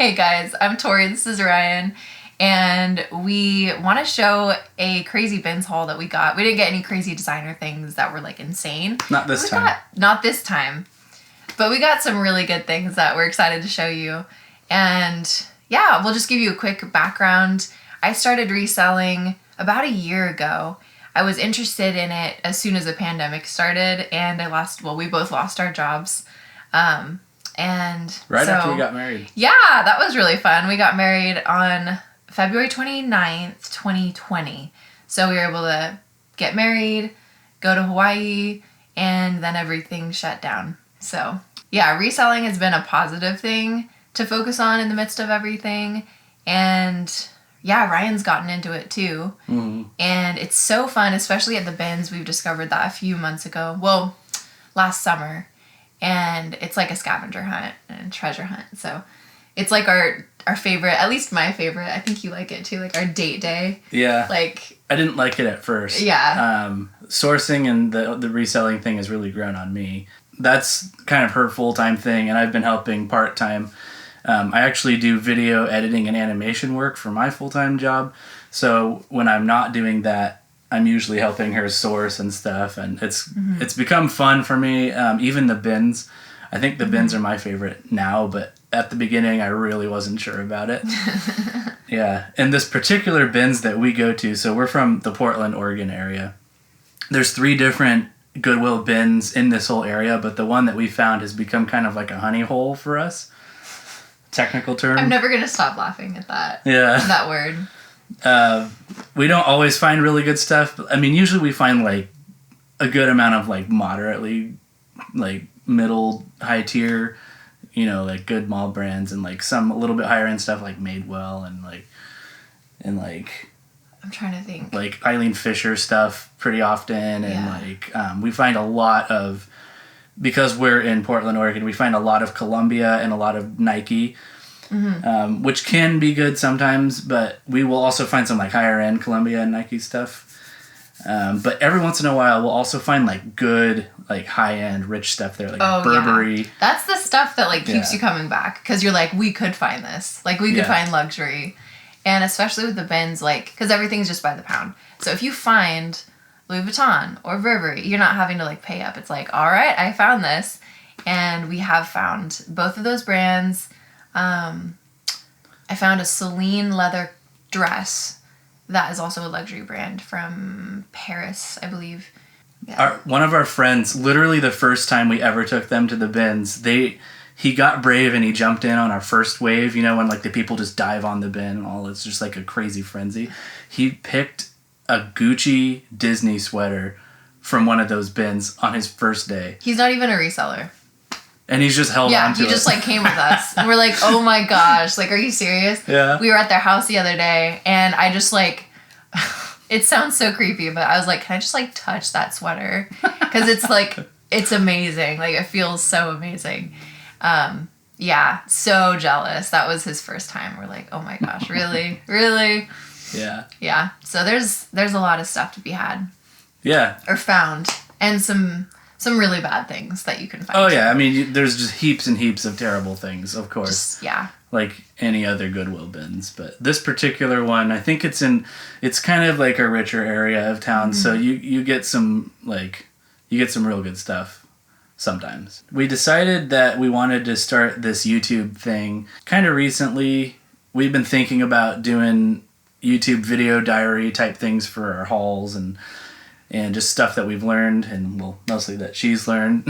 Hey guys, I'm Tori, this is Ryan, and we want to show a crazy bins haul that we got. We didn't get any crazy designer things that were like insane. Not this time. Not this time. But we got some really good things that we're excited to show you. And yeah, we'll just give you a quick background. I started reselling about a year ago. I was interested in it as soon as the pandemic started, and we both lost our jobs. After we got married. Yeah, that was really fun. We got married on February 29th, 2020. So we were able to get married, go to Hawaii, and then everything shut down. So yeah, reselling has been a positive thing to focus on in the midst of everything. And yeah, Ryan's gotten into it too. Mm-hmm. And it's so fun, especially at the bins. We've discovered that a few months ago. Well, last summer. And it's like a scavenger hunt and treasure hunt. So it's like our favorite, at least my favorite. I think you like it too, like our date day. Yeah. Like I didn't like it at first. Yeah. Sourcing and the reselling thing has really grown on me. That's kind of her full-time thing, and I've been helping part-time. I actually do video editing and animation work for my full-time job. So when I'm not doing that, I'm usually helping her source and stuff, and it's become fun for me. Even the bins. I think the bins are my favorite now, but at the beginning I really wasn't sure about it. Yeah, and this particular bins that we go to, so we're from the Portland, Oregon area. There's 3 different Goodwill bins in this whole area, but the one that we found has become kind of like a honey hole for us. Technical term. I'm never going to stop laughing at that. Yeah. That word. We don't always find really good stuff. I mean, usually we find like a good amount of like moderately like middle high tier, like good mall brands, and like some a little bit higher end stuff like Madewell and I'm trying to think. Like Eileen Fisher stuff pretty often, and we find a lot of, because we're in Portland, Oregon, we find a lot of Columbia and a lot of Nike. Mm-hmm. Which can be good sometimes, but we will also find some like higher end Columbia and Nike stuff. But every once in a while, we'll also find like good, like high end, rich stuff there, like Burberry. Yeah. That's the stuff that like keeps you coming back, because you're like, we could find this, like we could find luxury, and especially with the bins, like because everything's just by the pound. So if you find Louis Vuitton or Burberry, you're not having to like pay up. It's like, all right, I found this, and we have found both of those brands. I found a Celine leather dress that is also a luxury brand from Paris, I believe. Yeah. One of our friends, literally the first time we ever took them to the bins, he got brave and he jumped in on our first wave, when like the people just dive on the bin and all, it's just like a crazy frenzy. He picked a Gucci Disney sweater from one of those bins on his first day. He's not even a reseller. And he's just held on to it. Yeah, he just like came with us. And we're like, oh my gosh, like, are you serious? Yeah. We were at their house the other day, and I just like, it sounds so creepy, but I was like, can I just like touch that sweater? Because it's like, it's amazing. Like, it feels so amazing. Yeah, so jealous. That was his first time. We're like, oh my gosh, really? Really? Yeah. Yeah. So there's a lot of stuff to be had. Yeah. Or found. And some really bad things that you can find. Oh, yeah. I mean, there's just heaps and heaps of terrible things, of course. Yeah. Like any other Goodwill bins. But this particular one, I think it's kind of like a richer area of town. Mm-hmm. So you get some real good stuff sometimes. We decided that we wanted to start this YouTube thing kind of recently. We've been thinking about doing YouTube video diary type things for our hauls and just stuff that we've learned, and well, mostly that she's learned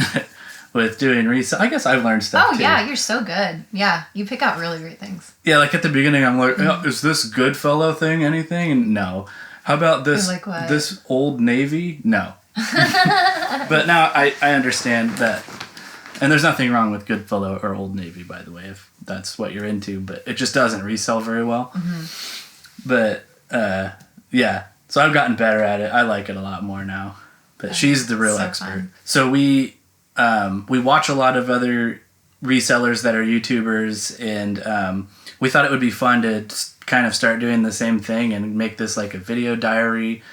with doing resale. I guess I've learned stuff too. Yeah, you're so good. Yeah, you pick out really great things. Yeah, like at the beginning I'm like, is this Goodfellow thing anything? And no. How about this like what? This Old Navy? No. But now I understand that, and there's nothing wrong with Goodfellow or Old Navy, by the way, if that's what you're into, but it just doesn't resell very well. Mm-hmm. But yeah. So I've gotten better at it. I like it a lot more now. But she's the real expert. Fun. So we watch a lot of other resellers that are YouTubers, and we thought it would be fun to kind of start doing the same thing and make this like a video diary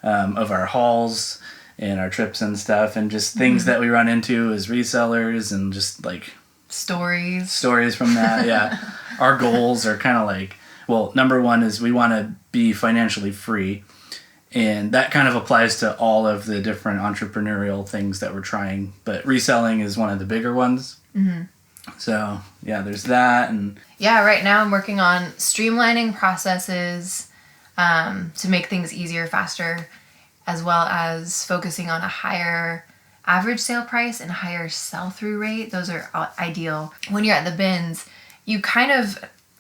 of our hauls and our trips and stuff, and just things that we run into as resellers, and just like stories from that. Yeah. our goals are kind of like, well, number one is we want to be financially free. And that kind of applies to all of the different entrepreneurial things that we're trying. But reselling is one of the bigger ones. Mm-hmm. So, yeah, there's that. And yeah, right now I'm working on streamlining processes to make things easier, faster, as well as focusing on a higher average sale price and higher sell-through rate. Those are ideal. When you're at the bins,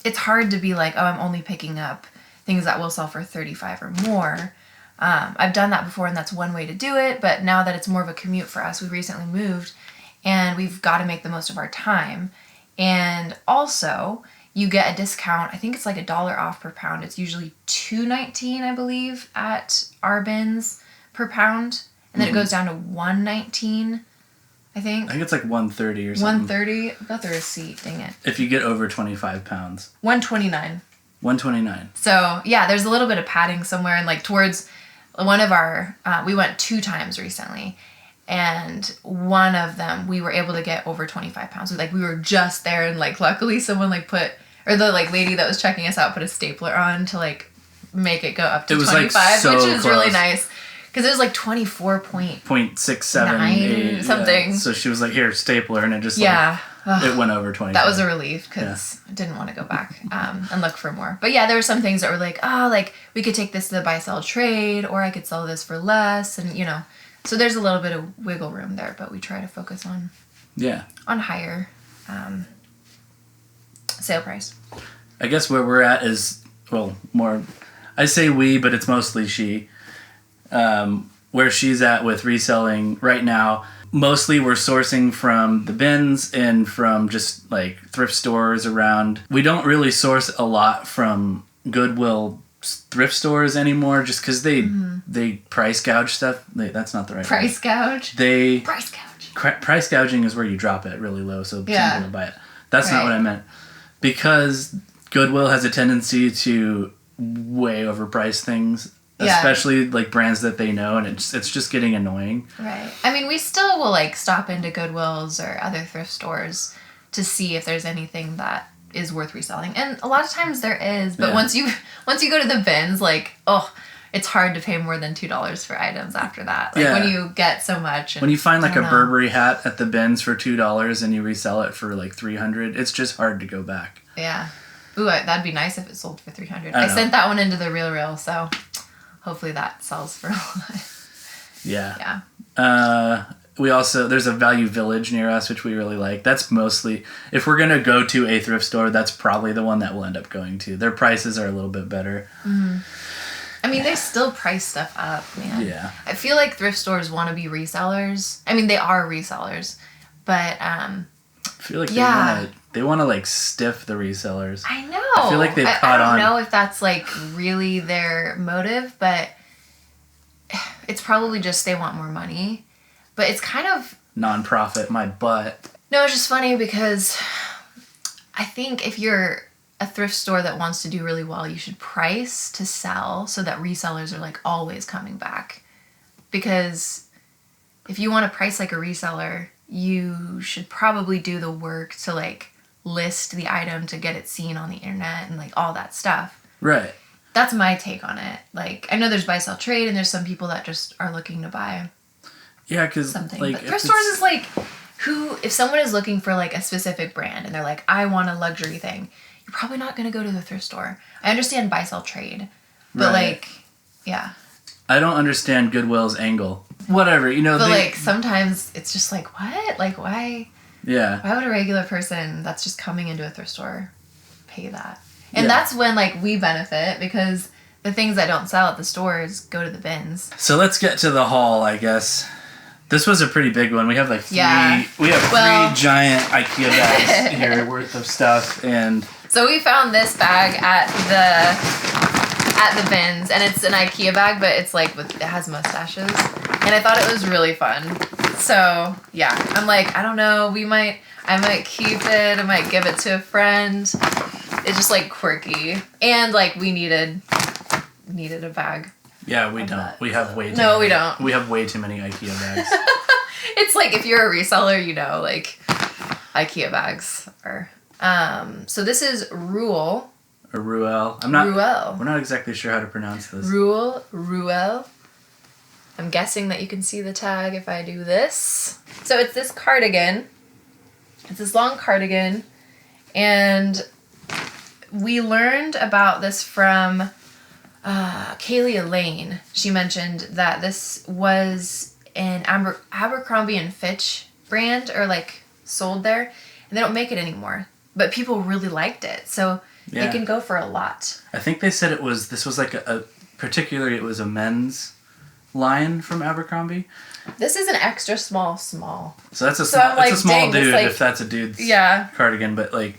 it's hard to be like, oh, I'm only picking up things that will sell for $35 or more. I've done that before, and that's one way to do it. But now that it's more of a commute for us, we recently moved, and we've got to make the most of our time. And also, you get a discount. I think it's like $1 off per pound. It's usually $2.19, I believe, at our bins per pound, and then it goes down to $1.19. I think it's like $1.30 or something. $1.30. I've got the receipt. Dang it. If you get over 25 pounds. $1.29. $1.29. So yeah, there's a little bit of padding somewhere, and like towards one of our, we went 2 times recently, and one of them we were able to get over 25 pounds. So like we were just there, and like luckily someone like the like lady that was checking us out put a stapler on to like make it go up to 25, like so which is close. Really nice. Because it was like 24.678 something. Yeah. So she was like, "Here, stapler," and it just it went over 25. That was a relief because I didn't want to go back and look for more. But yeah, there were some things that were like, like we could take this to the buy sell trade, or I could sell this for less, and so there's a little bit of wiggle room there. But we try to focus on higher sale price. I guess where we're at is more. I say we, but it's mostly she. Where she's at with reselling right now, mostly we're sourcing from the bins and from just like thrift stores around. We don't really source a lot from Goodwill thrift stores anymore, just because they price gouge stuff. That's not the right price word. Gouge. Price gouge. Price gouging is where you drop it really low so people will buy it. That's not what I meant. Because Goodwill has a tendency to way overprice things. Especially like brands that they know, and it's just getting annoying. Right. I mean, we still will like stop into Goodwills or other thrift stores to see if there's anything that is worth reselling, and a lot of times there is. But once you go to the bins, like it's hard to pay more than $2 for items after that. Like when you get so much. When you find like a Burberry hat at the bins for $2 and you resell it for like $300, it's just hard to go back. Yeah. Ooh, that'd be nice if it sold for $300. I sent that one into the Ruehl, so. Hopefully that sells for a lot. Yeah. We also, there's a Value Village near us, which we really like. That's mostly, if we're going to go to a thrift store, that's probably the one that we'll end up going to. Their prices are a little bit better. Mm-hmm. I mean, they still price stuff up, man. Yeah. I feel like thrift stores want to be resellers. I mean, they are resellers, but I feel like they want to like stiff the resellers. I know. I feel like they've caught on. I don't know if that's like really their motive, but it's probably just they want more money. But it's kind of non-profit, my butt. No, it's just funny because I think if you're a thrift store that wants to do really well, you should price to sell so that resellers are like always coming back. Because if you want to price like a reseller, you should probably do the work to like list the item to get it seen on the internet and like all that stuff. Right. That's my take on it. Like, I know there's buy sell trade and there's some people that just are looking to buy something. Like, but thrift stores is like if someone is looking for like a specific brand and they're like, I want a luxury thing, you're probably not going to go to the thrift store. I understand buy sell trade, but like, yeah. I don't understand Goodwill's angle. Whatever, But like sometimes it's just like, what? Like why? Yeah. Why would a regular person that's just coming into a thrift store pay that? And that's when like we benefit because the things that don't sell at the stores go to the bins. So let's get to the haul, I guess. This was a pretty big one. We have like three giant IKEA bags here worth of stuff, and so we found this bag at the bins, and it's an IKEA bag, but it's like it has mustaches, and I thought it was really fun. So yeah, I'm like, I don't know, I might keep it, I might give it to a friend. It's just like quirky, and like we needed a bag. Yeah, we don't. That. We have way too No, we don't. We have way too many IKEA bags. It's like if you're a reseller, like IKEA bags are So this is Ruehl. Or Ruehl. Ruehl. We're not exactly sure how to pronounce this. Ruehl. I'm guessing that you can see the tag if I do this. So it's this cardigan. It's this long cardigan. And we learned about this from Kaylee Elaine. She mentioned that this was an Abercrombie and Fitch brand, or like sold there, and they don't make it anymore. But people really liked it, so it can go for a lot. I think they said this was like particularly it was a men's line from Abercrombie. This is an extra small. So that's a small dude, if that's a dude's cardigan, but like.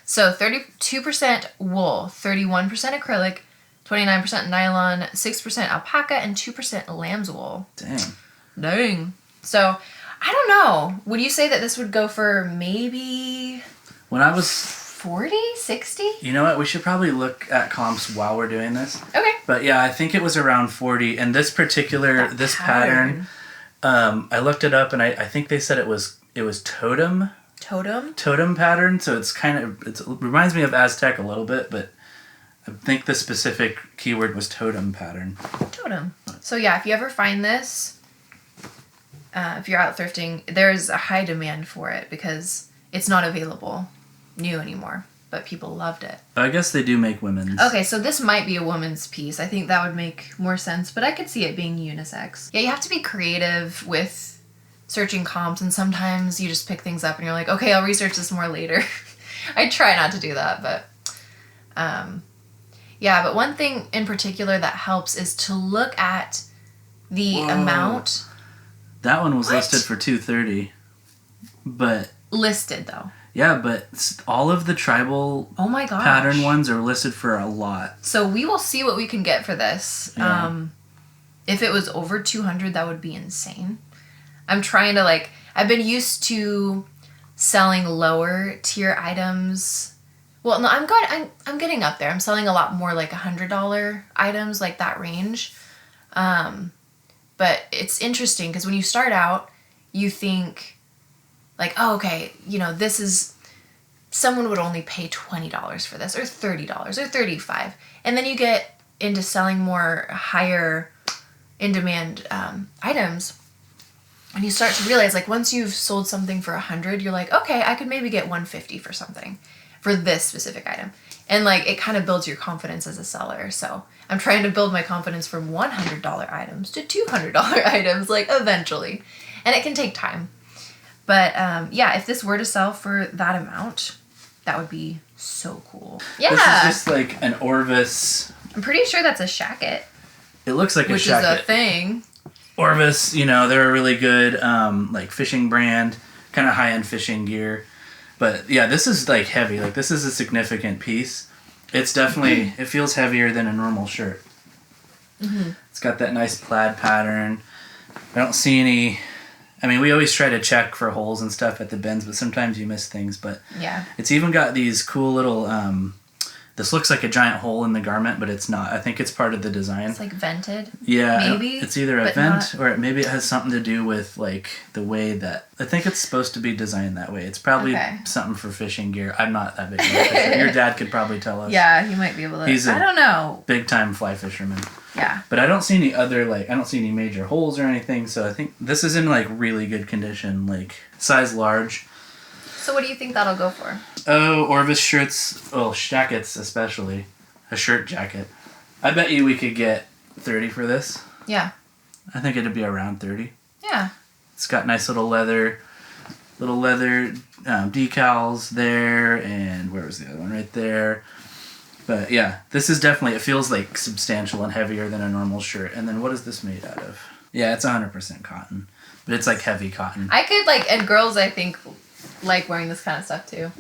So 32% wool, 31% acrylic, 29% nylon, 6% alpaca, and 2% lamb's wool. Dang. So, I don't know. Would you say that this would go for maybe... When I was... 40? 60? You know what? We should probably look at comps while we're doing this. Okay. But yeah, I think it was around 40. And this particular... This pattern, I looked it up and I think they said it was totem. Totem pattern. So it's kind of... It reminds me of Aztec a little bit, but... I think the specific keyword was totem pattern. Totem. So yeah, if you ever find this, if you're out thrifting, there's a high demand for it because it's not available new anymore, but people loved it. I guess they do make women's. Okay, so this might be a woman's piece. I think that would make more sense, but I could see it being unisex. Yeah, you have to be creative with searching comps, and sometimes you just pick things up and you're like, okay, I'll research this more later. I try not to do that, but... Yeah, but one thing in particular that helps is to look at the amount. That one was listed for $230, but listed though. Yeah, but all of the tribal pattern ones are listed for a lot. So we will see what we can get for this. Yeah. If it was over $200, that would be insane. I'm trying to I've been used to selling lower tier items. Well, no, I'm getting up there. I'm selling a lot more like $100 items, like that range. But it's interesting because when you start out, you think like, oh, okay, this is, someone would only pay $20 for this or $30 or $35. And then you get into selling more higher in demand items. And you start to realize once you've sold something for $100, you're like, okay, I could maybe get $150 for something. For this specific item. And it kind of builds your confidence as a seller. So I'm trying to build my confidence from $100 items to $200 items, eventually. And it can take time. But yeah, if this were to sell for that amount, that would be so cool. Yeah. This is just an Orvis. I'm pretty sure that's a shacket. It looks like a shacket. Which is a thing. Orvis, they're a really good fishing brand, kind of high-end fishing gear. But yeah, this is heavy. This is a significant piece. It's definitely, it feels heavier than a normal shirt. Mm-hmm. It's got that nice plaid pattern. I don't see any, we always try to check for holes and stuff at the bins, but sometimes you miss things. But yeah, it's even got these cool little, this looks like a giant hole in the garment, but it's not. I think it's part of the design. It's vented. Yeah. Maybe. It's either a vent or maybe it has something to do with the way that, I think it's supposed to be designed that way. It's probably something for fishing gear. I'm not that big of a fisher. Your dad could probably tell us. Yeah, he might be able to. I don't know. Big time fly fisherman. Yeah. But I don't see any other, I don't see any major holes or anything. So I think this is in really good condition, size large. So what do you think that'll go for? Oh, Orvis shirts. Oh, jackets especially. A shirt jacket. I bet you we could get 30 for this. Yeah. I think it'd be around 30. Yeah. It's got nice little leather decals there, and where was the other one? Right there. But yeah, this is definitely, it feels substantial and heavier than a normal shirt. And then what is this made out of? Yeah, it's 100% cotton. But it's heavy cotton. I could and girls I think like wearing this kind of stuff too.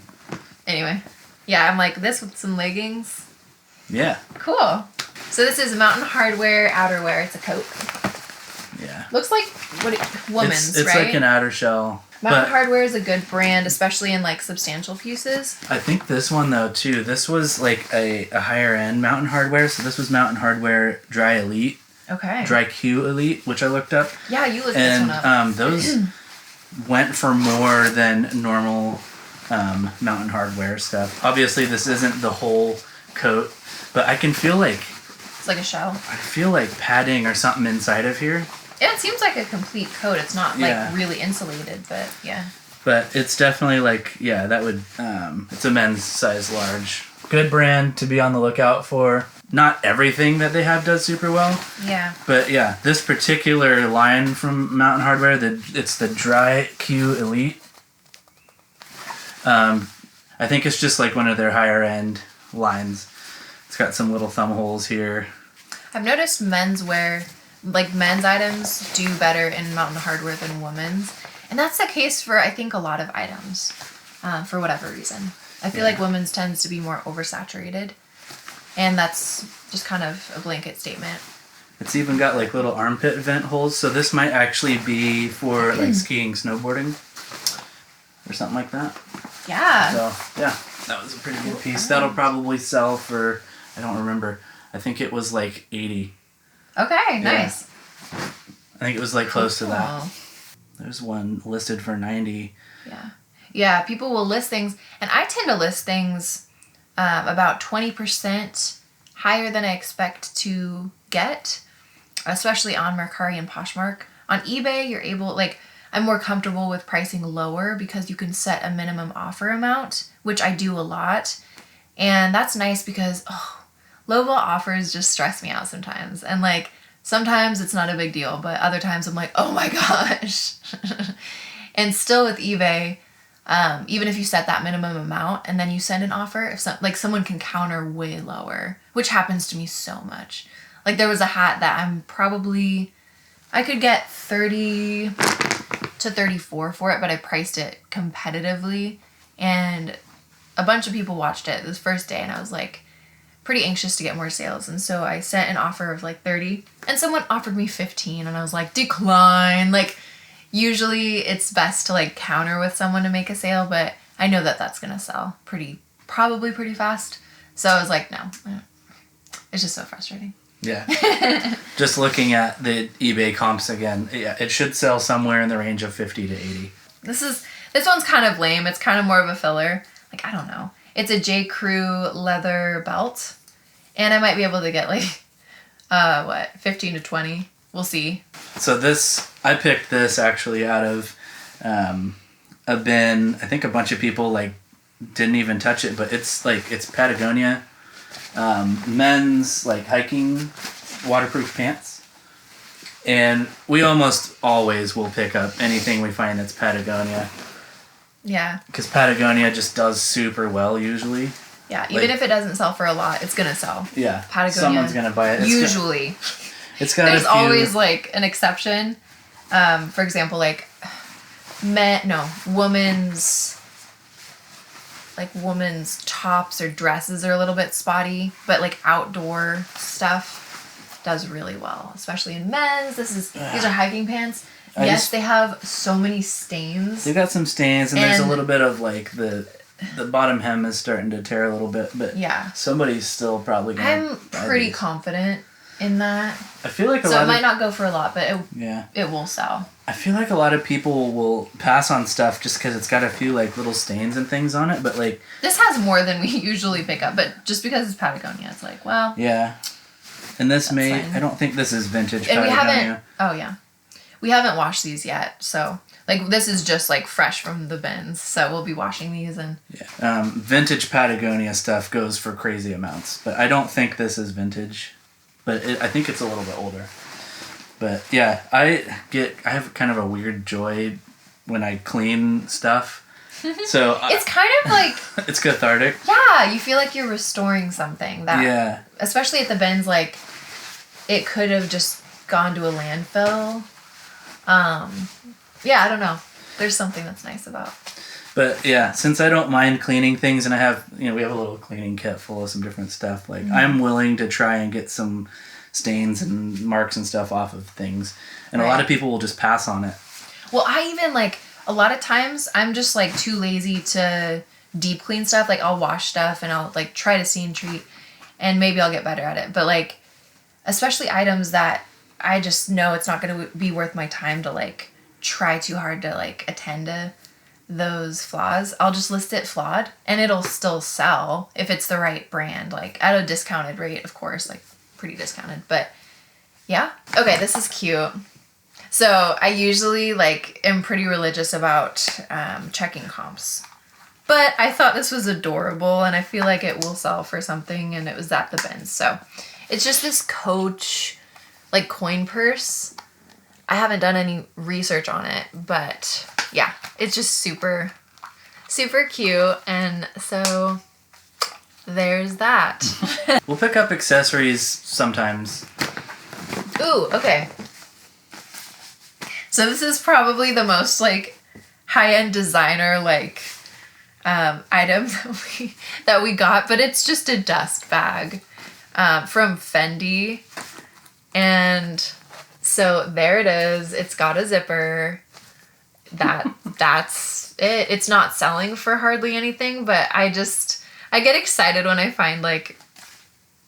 Anyway, yeah, I'm this with some leggings. Yeah. Cool. So this is Mountain Hardwear outerwear. It's a coat. Yeah. Looks like women's, it's right? It's an outer shell. Mountain Hardwear is a good brand, especially in substantial pieces. I think this one though too. This was a higher end Mountain Hardwear. So this was Mountain Hardwear Dry Elite. Okay. Dry Q Elite, which I looked up. Yeah, you looked this one up. And those went for more than normal Mountain Hardwear stuff. Obviously, this isn't the whole coat, but I can feel like It's like a shell. I feel like padding or something inside of here. Yeah, it seems like a complete coat. It's not like really insulated, but yeah. But it's definitely like, yeah, that would, it's a men's size large. Good brand to be on the lookout for. Not everything that they have does super well. Yeah. But yeah, this particular line from Mountain Hardwear, it's the Dry Q Elite. I think it's just like one of their higher end lines. It's got some little thumb holes here. I've noticed men's wear, like men's items, do better in Mountain Hardwear than women's. And that's the case for, I think, a lot of items, for whatever reason. I feel like women's tends to be more oversaturated. And that's just kind of a blanket statement. It's even got like little armpit vent holes. So this might actually be for like skiing, snowboarding, or something like that. Yeah. So, yeah, that was a pretty good piece. That'll probably sell for, I don't remember, I think it was like 80. Okay, nice. I think it was like close to that. There's one listed for 90. Yeah. Yeah, people will list things, and I tend to list things about 20% higher than I expect to get, especially on Mercari and Poshmark. On eBay, you're able, like, I'm more comfortable with pricing lower because you can set a minimum offer amount, which I do a lot. And that's nice because, lowball offers just stress me out sometimes. And, like, sometimes it's not a big deal, but other times I'm like, oh my gosh. And still with eBay, even if you set that minimum amount and then you send an offer, if someone can counter way lower, which happens to me so much. Like there was a hat that I could get 30 to 34 for it, but I priced it competitively, and a bunch of people watched it this first day, and I was like pretty anxious to get more sales, and so I sent an offer of like 30, and someone offered me 15, and I was like, decline. Like usually it's best to like counter with someone to make a sale, but I know that that's gonna sell probably pretty fast, so I was like, no. It's just so frustrating. Yeah. Just looking at the eBay comps again, yeah, it should sell somewhere in the range of 50 to 80. This one's kind of lame. It's kind of more of a filler. Like, I don't know. It's a J. Crew leather belt, and I might be able to get like 15 to 20. We'll see. So I picked this actually out of a bin. I think a bunch of people like didn't even touch it, but it's Patagonia men's like hiking waterproof pants, and we almost always will pick up anything we find that's Patagonia. Yeah. Because Patagonia just does super well usually. Yeah, even if it doesn't sell for a lot, it's gonna sell. Yeah. Patagonia. Someone's gonna buy it. Usually. There's always like an exception. For example, like women's tops or dresses are a little bit spotty, but like outdoor stuff does really well, especially in men's. These are hiking pants. They have so many stains. They got some stains, and there's a little bit of like the bottom hem is starting to tear a little bit, but yeah, somebody's still probably gonna. I'm pretty confident in that. I feel like it might not go for a lot, but it will sell. I feel like a lot of people will pass on stuff just because it's got a few like little stains and things on it, but like this has more than we usually pick up, but just because it's Patagonia, it's like, well, yeah. And this I don't think this is vintage and Patagonia. We haven't washed these yet, so like this is just like fresh from the bins, so we'll be washing these and vintage Patagonia stuff goes for crazy amounts, but I don't think this is vintage, but I think it's a little bit older. But yeah, I have kind of a weird joy when I clean stuff. So it's kind of like it's cathartic. Yeah, you feel like you're restoring something that especially at the bins, like it could have just gone to a landfill. I don't know. There's something that's nice about. But yeah, since I don't mind cleaning things, and I have, we have a little cleaning kit full of some different stuff. Like I'm willing to try and get some stains and marks and stuff off of things, and a lot of people will just pass on it. Well, I even like a lot of times I'm just like too lazy to deep clean stuff. Like I'll wash stuff and I'll like try to see and treat, and maybe I'll get better at it. But like, especially items that I just know it's not going to be worth my time to like try too hard to like attend to, those flaws, I'll just list it flawed and it'll still sell if it's the right brand, like at a discounted rate, of course, like pretty discounted. But yeah. Okay, this is cute. So I usually like am pretty religious about checking comps. But I thought this was adorable and I feel like it will sell for something, and it was at the bins. So it's just this Coach like coin purse. I haven't done any research on it, but yeah, it's just super, super cute. And so there's that. We'll pick up accessories sometimes. Ooh, okay. So this is probably the most like high-end designer like item that we got, but it's just a dust bag from Fendi. And so there it is. It's got a zipper. That's it. It's not selling for hardly anything, but I get excited when I find like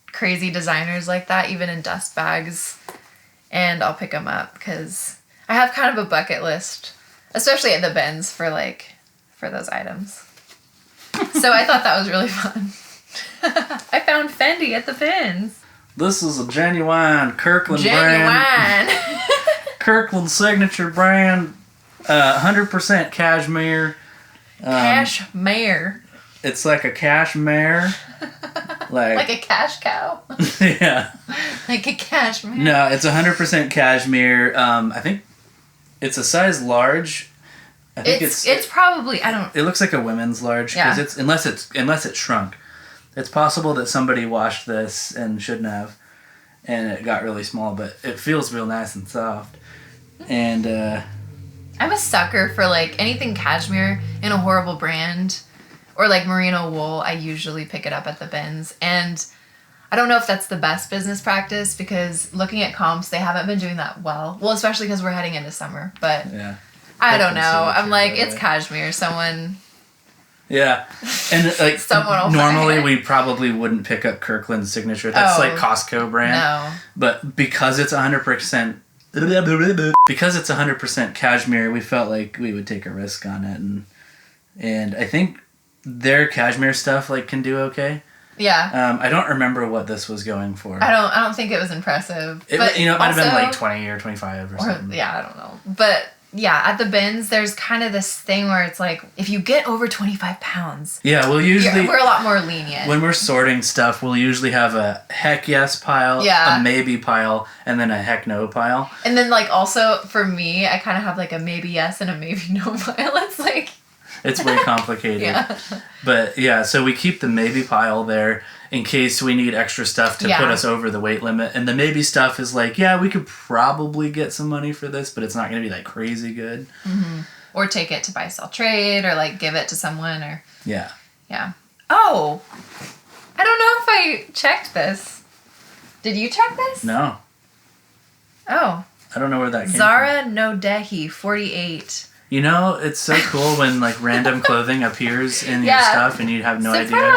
crazy designers like that, even in dust bags, and I'll pick them up because I have kind of a bucket list, especially at the bins for those items. So I thought that was really fun. I found Fendi at the bins. This is a genuine Kirkland brand. Kirkland signature brand. 100% cashmere. Cashmere. It's like a cashmere. Like a cash cow. Yeah. Like a cashmere. No, it's 100% cashmere. I think it's a size large. I think it's probably, I don't. It looks like a women's large because it's unless it's shrunk. It's possible that somebody washed this and shouldn't have, and it got really small. But it feels real nice and soft. And I'm a sucker for like anything cashmere in a horrible brand, or like merino wool. I usually pick it up at the bins, and I don't know if that's the best business practice because looking at comps, they haven't been doing that well. Well, especially because we're heading into summer. But yeah. I don't know. I'm like, it's cashmere. Someone. Yeah, and like Someone will normally we probably wouldn't pick up Kirkland's signature. That's like Costco brand. No. But because it's 100%, cashmere, we felt like we would take a risk on it, and I think their cashmere stuff like can do okay. Yeah. I don't remember what this was going for. I don't think it was impressive. It but might have been also, like 20 or 25 or something. Yeah, I don't know. But yeah, at the bins, there's kind of this thing where it's like, if you get over 25 pounds, yeah, we're a lot more lenient. When we're sorting stuff, we'll usually have a heck yes pile, a maybe pile, and then a heck no pile. And then like also for me, I kind of have like a maybe yes and a maybe no pile. It's like... It's way complicated. Yeah. But yeah, so we keep the maybe pile there in case we need extra stuff to put us over the weight limit. And the maybe stuff is like, yeah, we could probably get some money for this, but it's not going to be like crazy good. Mm-hmm. Or take it to buy, sell, trade, or like give it to someone, or... Yeah. Yeah. Oh! I don't know if I checked this. Did you check this? No. Oh. I don't know where that came Zara from. No Dehi, 48. You know, it's so cool when like random clothing appears in your stuff and you have no idea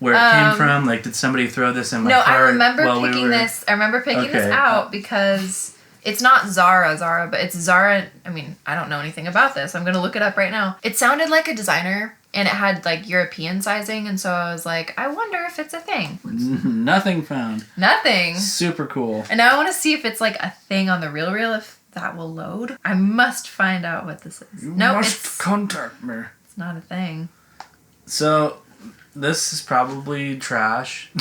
where it came from. Like, did somebody throw this in my cart? No, I remember picking this. I remember picking this out because it's not Zara, but it's Zara. I mean, I don't know anything about this. I'm gonna look it up right now. It sounded like a designer, and it had like European sizing, and so I was like, I wonder if it's a thing. Nothing found. Nothing. Super cool. And now I want to see if it's like a thing on the Ruehl, if that will load. I must find out what this is. You must contact me. It's not a thing. So, this is probably trash.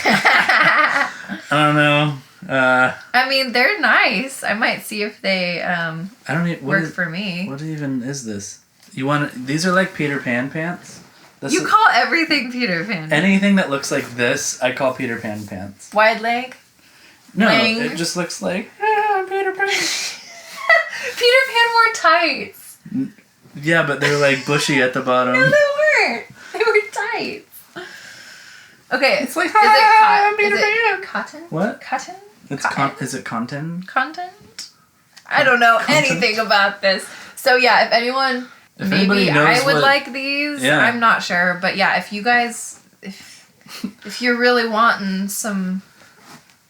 I don't know. I mean, they're nice. I might see if they I don't even work for me. What even is this? These are like Peter Pan pants? You call everything Peter Pan. Anything that looks like this, I call Peter Pan pants. Wide leg? No, it just looks like, Peter Pan. Peter Pan wore tights. Yeah, but they're like bushy at the bottom. No, they weren't. They were tights. Okay, it's like, is it Peter Pan. Cotton? What? Cotton? Is it content? Content? I don't know anything about this. So yeah, if anyone, maybe I would like these. Yeah. I'm not sure, but yeah, if you guys, if you're really wanting some,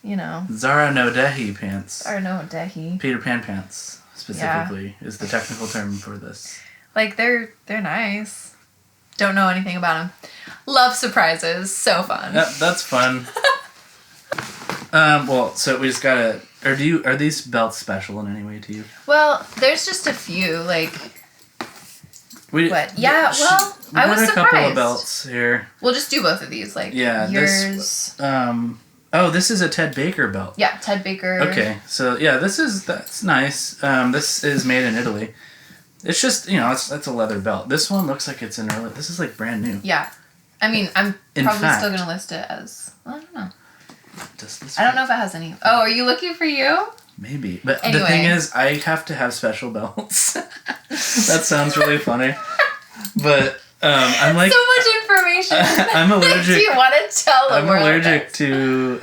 you know. Zara No Dehi pants. Zara No Dehi. Peter Pan pants, specifically, is the technical term for this. Like, they're nice. Don't know anything about them. Love surprises. So fun. That's fun. Well, so we just gotta... Are these belts special in any way to you? Well, there's just a few, like... What? Yeah, well, I was surprised. A couple of belts here. We'll just do both of these, like, yeah, yours... this is a Ted Baker belt. Yeah, Ted Baker. Okay, so, yeah, that's nice. This is made in Italy. It's just, it's a leather belt. This one looks like it's this is, like, brand new. Yeah. I mean, I'm probably still going to list it as... I don't know. I don't know if it has any... Oh, are you looking for you? Maybe. But anyway. The thing is, I have to have special belts. That sounds really funny. But I'm like... So much information. I'm allergic... Do you want to tell them? I'm allergic to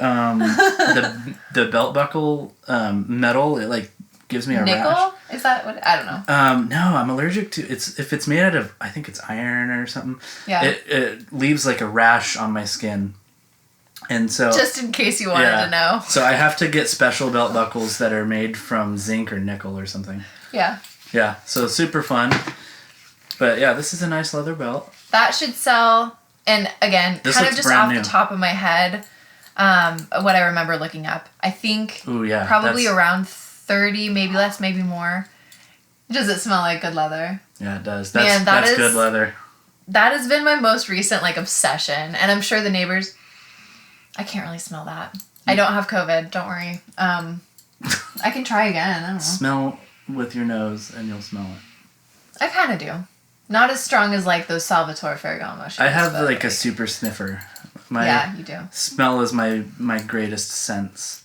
the belt buckle metal. It, like, gives me a nickel? rash. Is that what... I don't know. No, I'm allergic to... If it's made out of... I think it's iron or something. Yeah. It leaves, like, a rash on my skin. And so... Just in case you wanted to know. So I have to get special belt buckles that are made from zinc or nickel or something. Yeah. Yeah, so super fun. But yeah, this is a nice leather belt. That should sell. And again, this kind of just off new. The top of my head, what I remember looking up. I think probably around 30, maybe less, maybe more. Does it smell like good leather? Yeah, it does. That's good leather. That has been my most recent, like, obsession. And I'm sure the neighbors... I can't really smell that. I don't have COVID. Don't worry. I can try again. I don't know. Smell with your nose and you'll smell it. I kind of do. Not as strong as, like, those Salvatore Ferragamo shirts. I have, like, a super sniffer. Yeah, you do. Smell is my greatest sense.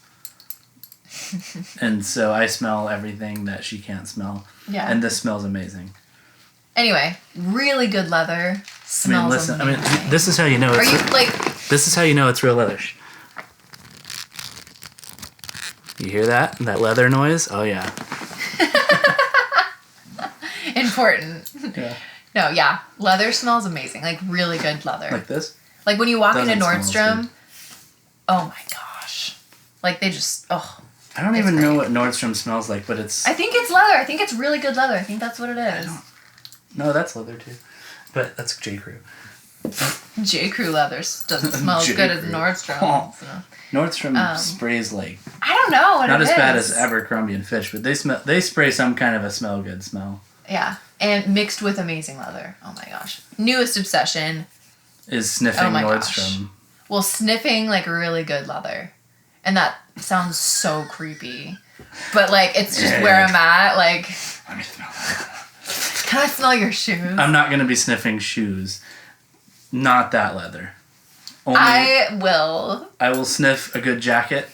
And so I smell everything that she can't smell. Yeah. And this smells amazing. Anyway, really good leather. Smells amazing. This is how you know This is how you know it's real leather. You hear that? That leather noise? Oh, yeah. Important. Yeah. No, yeah. Leather smells amazing. Like, really good leather. Like this? Like, when you walk into Nordstrom, oh my gosh. Like, they just, I don't even know what Nordstrom smells like, but it's... I think it's leather. I think it's really good leather. I think that's what it is. No, that's leather, too. But that's J. Crew. J. Crew leather doesn't smell as good as Nordstrom. Oh. So. Nordstrom sprays like... I don't know what it is. Not as bad as Abercrombie and Fitch, but they spray some kind of a smell-good smell. Yeah, and mixed with amazing leather. Oh my gosh. Newest obsession. Is sniffing Nordstrom. Gosh. Well, sniffing, like, really good leather. And that sounds so creepy. But, like, it's just where I'm at. Like... Let me smell that. Can I smell your shoes? I'm not going to be sniffing shoes. Not that leather. Only I will. I will sniff a good jacket.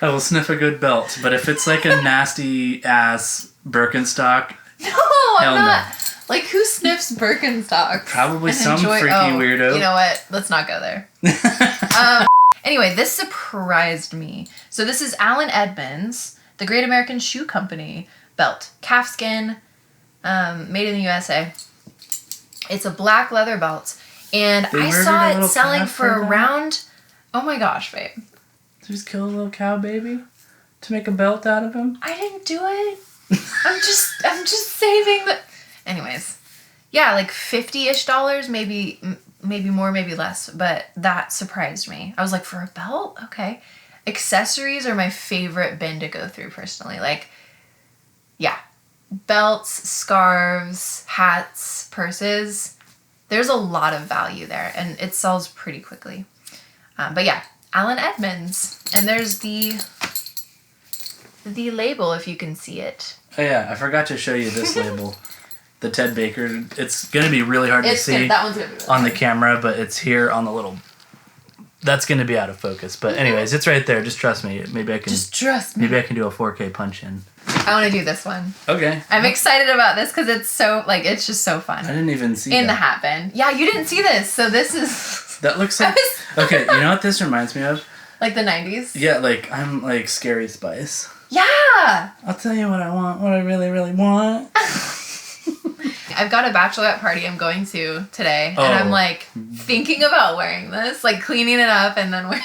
I will sniff a good belt. But if it's like a nasty ass Birkenstock... No, I'm not. No. Like, who sniffs Birkenstocks? Probably some freaky weirdo. You know what? Let's not go there. Anyway, this surprised me. So this is Allen Edmonds, the Great American Shoe Company belt. Calfskin, made in the USA. It's a black leather belt. And I saw it selling for around... Oh my gosh, babe. Just kill a little cow baby to make a belt out of him? I didn't do it. I'm just saving the... Anyways. Yeah, like $50-ish, maybe more, maybe less. But that surprised me. I was like, for a belt? Okay. Accessories are my favorite bin to go through personally. Like, yeah. Belts, scarves, hats, purses. There's a lot of value there. And it sells pretty quickly. But yeah, Allen Edmonds. And there's the label, if you can see it. Oh yeah, I forgot to show you this label. The Ted Baker. It's going to be really hard to see that one's gonna be really on hard. The camera, but it's here on the little... That's going to be out of focus. But anyways, it's right there. Just trust me. Maybe I can... Just trust me. Maybe I can do a 4K punch-in. I want to do this one. Okay. I'm excited about this because it's so, like, it's just so fun. I didn't even see In the hat bin. Yeah, you didn't see this, so this is... That looks like... Okay, you know what this reminds me of? Like the 90s? Yeah, like, I'm like Scary Spice. Yeah! I'll tell you what I want, what I really, really want. I've got a bachelorette party I'm going to today, and I'm, like, thinking about wearing this, like, cleaning it up and then wearing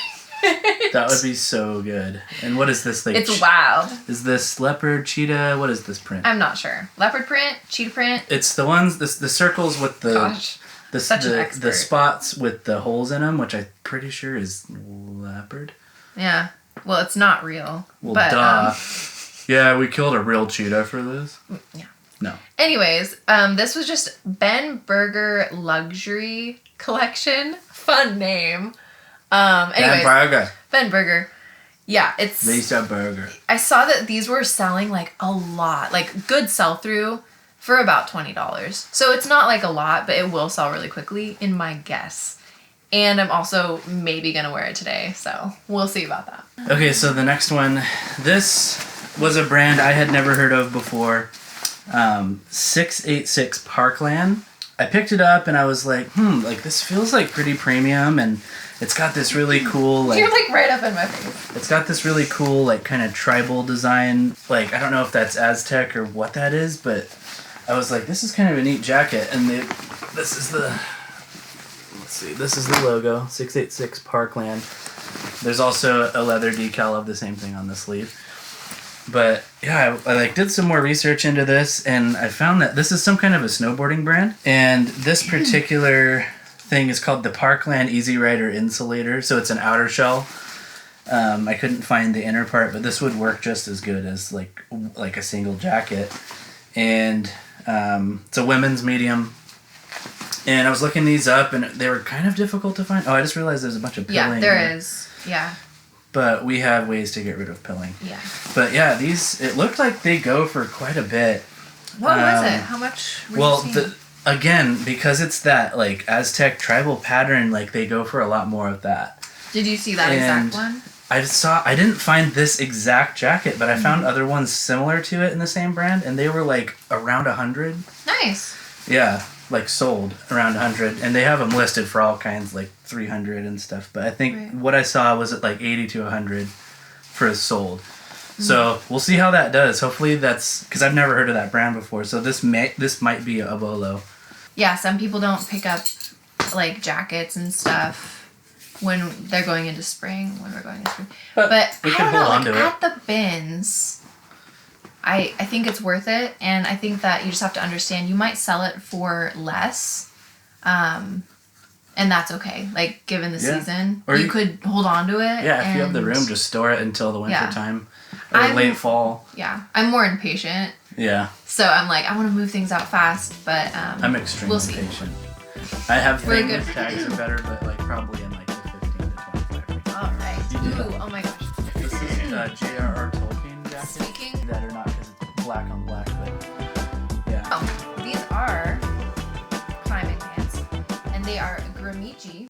That would be so good. And what is this thing? It's wild. Is this leopard, cheetah? What is this print? I'm not sure. Leopard print, cheetah print. It's the ones, the circles with the... Gosh, such an expert. The spots with the holes in them, which I'm pretty sure is leopard. Yeah. Well, it's not real. Well, but, duh. Yeah, we killed a real cheetah for this. Yeah. No. Anyways, this was just Ben Berger Luxury Collection. Fun name. Anyways, Ben Berger. Yeah, it's... Lisa Berger. I saw that these were selling like a lot. Like good sell-through for about $20. So it's not like a lot, but it will sell really quickly in my guess. And I'm also maybe going to wear it today. So we'll see about that. Okay, so the next one. This was a brand I had never heard of before. 686 Parkland. I picked it up and I was like, like this feels like pretty premium, and it's got this really cool like... You're like right up in my face. It's got this really cool like kind of tribal design. Like I don't know if that's Aztec or what that is, but I was like, this is kind of a neat jacket. And this is the... Let's see, this is the logo, 686 Parkland. There's also a leather decal of the same thing on the sleeve. But yeah, I like did some more research into this, and I found that this is some kind of a snowboarding brand. And this particular thing is called the Parkland Easy Rider Insulator. So it's an outer shell. I couldn't find the inner part, but this would work just as good as like a single jacket. And it's a women's medium. And I was looking these up, and they were kind of difficult to find. Oh, I just realized there's a bunch of pilling. Yeah, there is. Yeah. But we have ways to get rid of pilling. Yeah. But yeah, these, it looked like they go for quite a bit. What was it? How much were you seeing? Again, because it's that like Aztec tribal pattern, like they go for a lot more of that. Did you see that exact one? I didn't find this exact jacket, but I found other ones similar to it in the same brand, and they were like around 100. Nice. Yeah, like sold around 100, and they have them listed for all kinds, like 300 and stuff. But I think what I saw was at like 80 to 100 for sold. So we'll see how that does. Hopefully that's because I've never heard of that brand before. So this might be a bolo. Yeah, some people don't pick up like jackets and stuff when they're going into spring. When we're going into spring, but we I can don't know. hold on Like to it. at the bins, I think it's worth it, and I think that you just have to understand you might sell it for less, and that's okay. Like given the season, or you could hold on to it. Yeah, if you have the room, just store it until the winter time or late fall. Yeah, I'm more impatient. Yeah. So I'm like, I want to move things out fast, but I'm extremely patient. I have Really things good. tags are better, but like probably in like the 15 to 25 range. All right. You do that. Ooh, oh my gosh. This is J.R.R. Tolkien jackets. Speaking. That are not because it's black on black, but yeah. Oh, these are climbing pants, and they are Gramici.